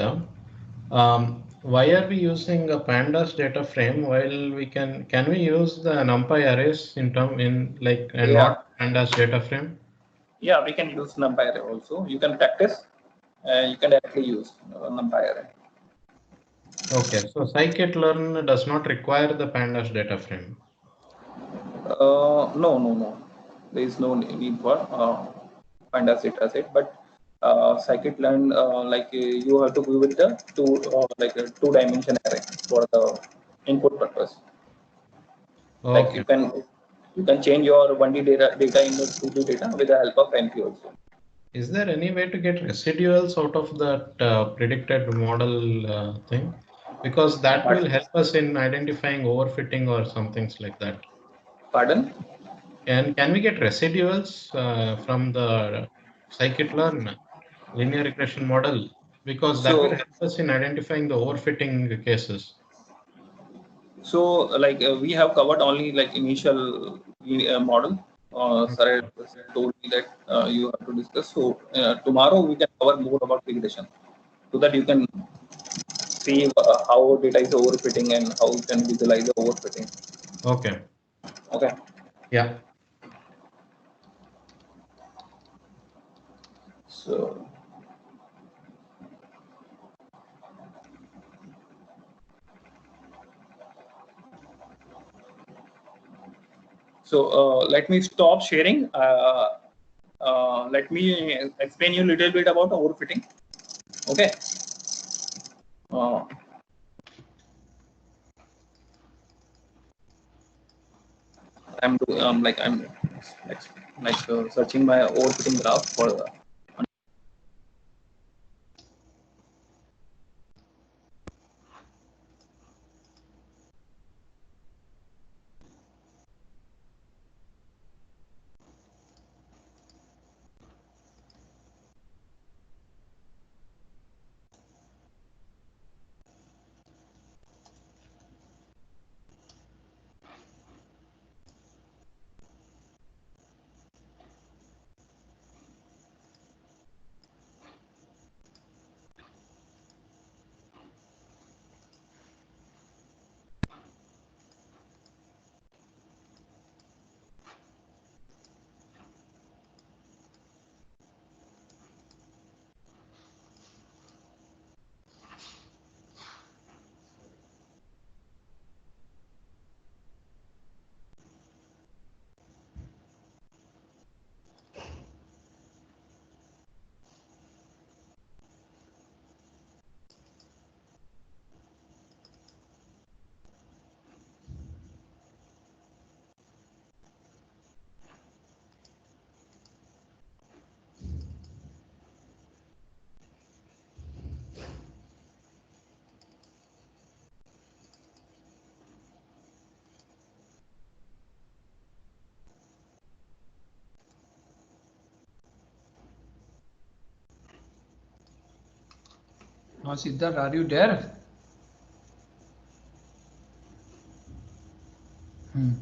why are we using a pandas data frame while can we use the NumPy arrays in like and yeah, not pandas data frame? yeah, we can use NumPy array also. You can practice. You can directly use NumPy array. Okay, so scikit-learn does not require the pandas data frame. No. There is no need for pandas data set, but scikit-learn you have to go with the two-dimension array for the input purpose. Like Okay. you can change your 1D data into 2D data with the help of NP also. Is there any way to get residuals out of that predicted model thing? Because that will But help us in identifying overfitting or some things like that. pardon? And can we get residuals from the scikit-learn linear regression model? Because that will So help us in identifying the overfitting cases. we have covered only like initial model. Sir told me that you have to discuss. So tomorrow we can cover more about regression, so that you can see how data is overfitting and how you can visualize the overfitting. Okay. Okay. Yeah. So let me stop sharing. Let me explain you a little bit about overfitting. Okay. Uh, I'm searching my overfitting graph for Siddharth, are you there? Hmm.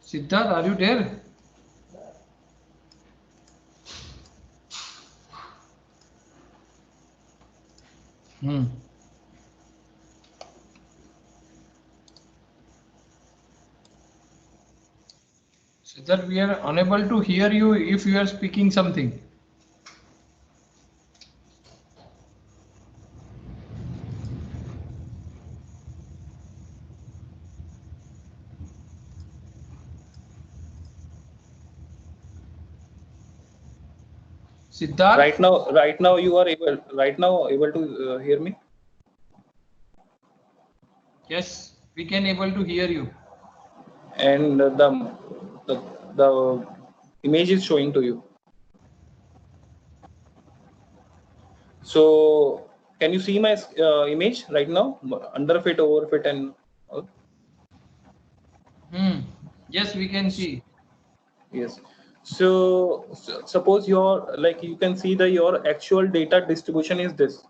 Siddharth, are you there? Hmm. Siddharth, we are unable to hear you if you are speaking something. Siddharth? Right now you are able to hear me. Yes, we can able to hear you. And the, the image is showing to you. So can you see my image right now? Underfit, overfit, and all? Hmm. Yes, we can see. Yes. So suppose your, like, you can see the your actual data distribution is this.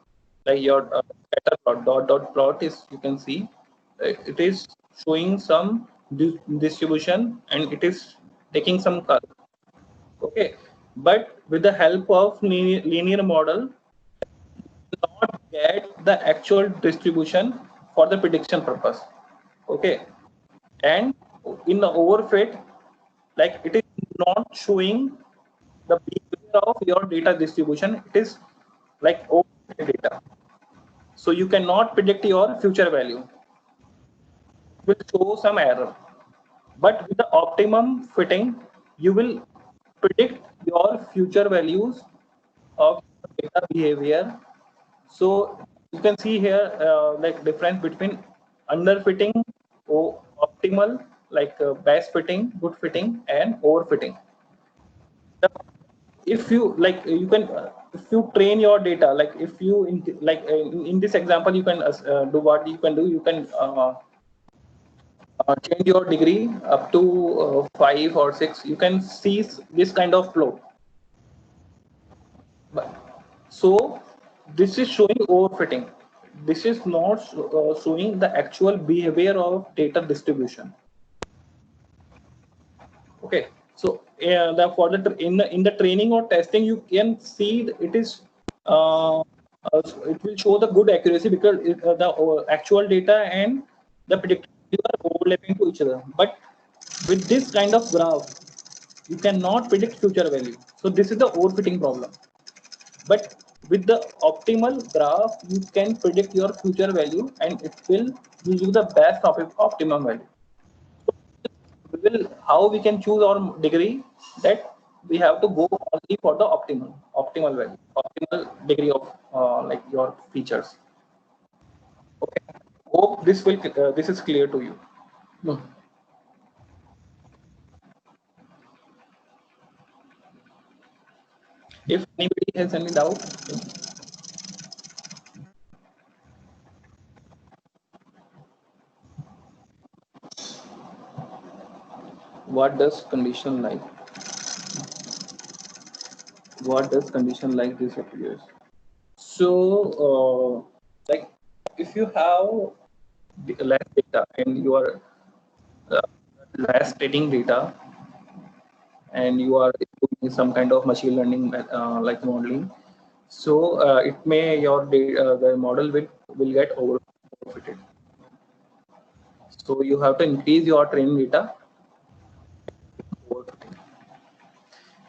Like your data dot plot is, you can see it is showing some distribution, and it is taking some color. Okay, but with the help of linear model, not get the actual distribution for the prediction purpose. Okay, and in the overfit, like, it is not showing the behavior of your data distribution. It is like overfit data, so you cannot predict your future value. It will show some error. But with the optimum fitting, you will predict your future values of data behavior. So you can see here, like, difference between underfitting, optimal, like best fitting, good fitting, and overfitting. If you like, you can, if you train your data, like, if you in this example, you can do what you can do. You can change your degree up to 5 or 6. You can see this kind of flow. But, so this is showing overfitting. This is not showing the actual behavior of data distribution. Okay, so the for the in the training or testing, you can see it is it will show the good accuracy, because the actual data and the predicted value are overlapping to each other. But with this kind of graph, you cannot predict future value. So this is the overfitting problem. But with the optimal graph, you can predict your future value, and it will give you the best optimum value. We will, how we can choose our degree, that we have to go only for the optimal value, optimal degree of like your features. Okay, hope this is clear to you. No. If anybody has any doubt. What does condition like, what does condition like this appears? So like, if you have less data, and you are uh, less training data, and you are doing some kind of machine learning, like modeling, so it may your the model will get overfitted. So you have to increase your training data.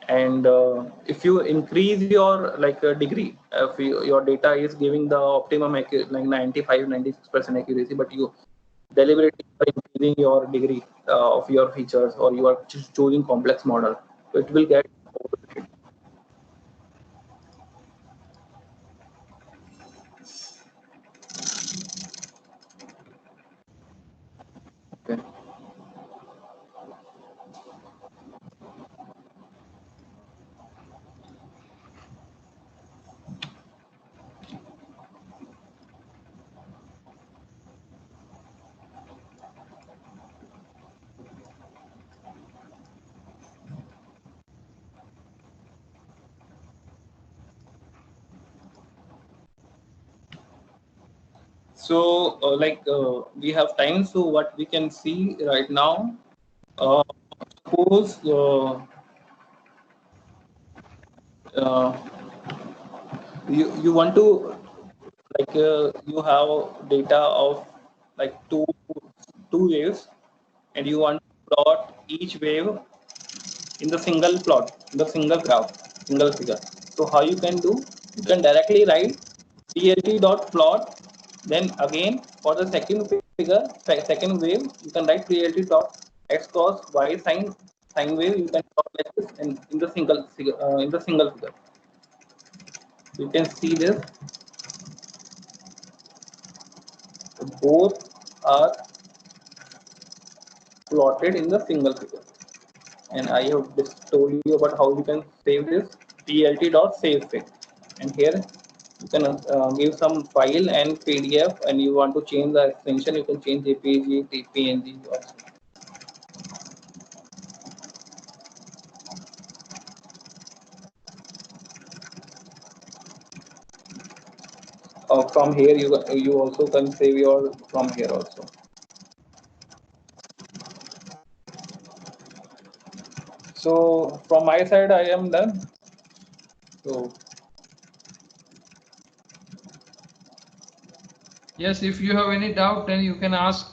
And if you increase your, like, degree, if your data is giving the optimum like 95-96% accuracy, but you deliberately are increasing your degree of your features, or you are choosing complex model, it will get overfitted. Okay. So we have time. So what we can see right now, suppose you want to you have data of like two waves, and you want to plot each wave in the single plot, in the single graph, single figure. So how you can do? You can directly write plt dot plot. Then again for the second figure, second wave, you can write plt dot x cos y sine wave. You can plot like this in the single figure. In the single figure, you can see this. Both are plotted in the single figure. And I have just told you about how you can save this plt.savefig. And here you can give some file and PDF, and you want to change the extension, you can change JPG, PNG also. From here you also can save your from here also. So from my side I am done. So Yes, if you have any doubt, then you can ask.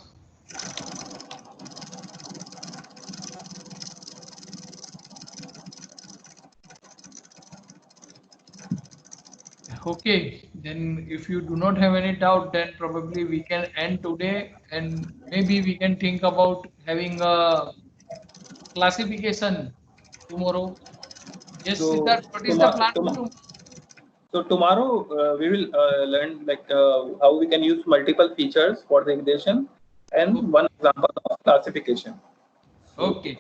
Okay, then if you do not have any doubt, then probably we can end today, and maybe we can think about having a classification tomorrow. Yes, so Siddharth, what is the plan for tomorrow? So tomorrow we will learn how we can use multiple features for the regression and one example of classification. So, Okay.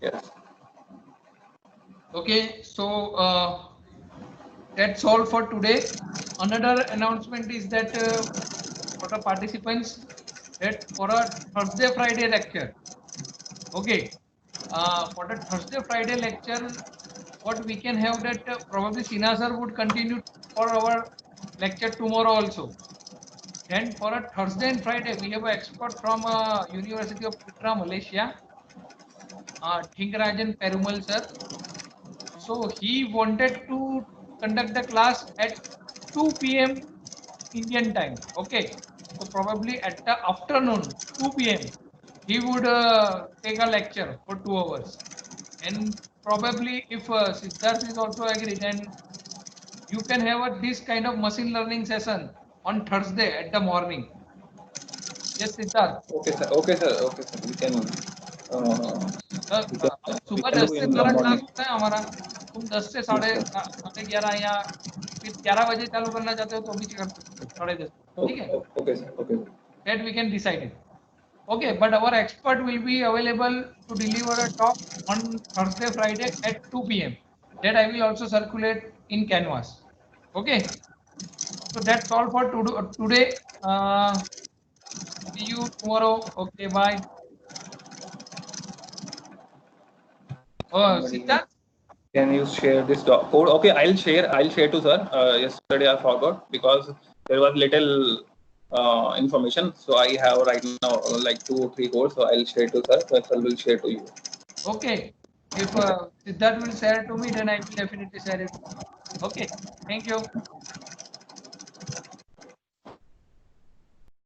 yes. Okay, so that's all for today. Another announcement is that for the participants, that for a Thursday Friday lecture. Okay, for the Thursday Friday lecture, what we can have that probably Sina sir would continue for our lecture tomorrow also. And for a Thursday and Friday, we have an expert from University of Putra, Malaysia, Thingarajan Perumal sir. So he wanted to conduct the class at 2 p.m. Indian time. Okay, so probably at the afternoon, 2 p.m. he would take a lecture for 2 hours. And probably if Siddharth is also agree, then you can have this kind of machine learning session on Thursday at the morning. Yes, Siddharth. Okay, sir. Okay, sir. Okay, sir. We can. सुबह do 10 से in the 12 class morning. होता है हमारा. तुम 10 से साढ़े 11 या फिर 11 बजे चालू करना चाहते हो तो भी कर सकते हो, 10:30. ठीक है. Okay, sir. Okay. That we can decide it. Okay, but our expert will be available to deliver a talk on Thursday, Friday at 2 p.m. That I will also circulate in Canvas. Okay, so that's all for today. See you tomorrow. Okay, bye. Siddharth? Can you share this code? Okay, I'll share to sir. Yesterday I forgot because there was little information. So I have right now like 2 or 3 codes. So I'll share to sir. So sir will share to you. Okay. If Siddharth will share to me, then I will definitely share it. Okay. Thank you.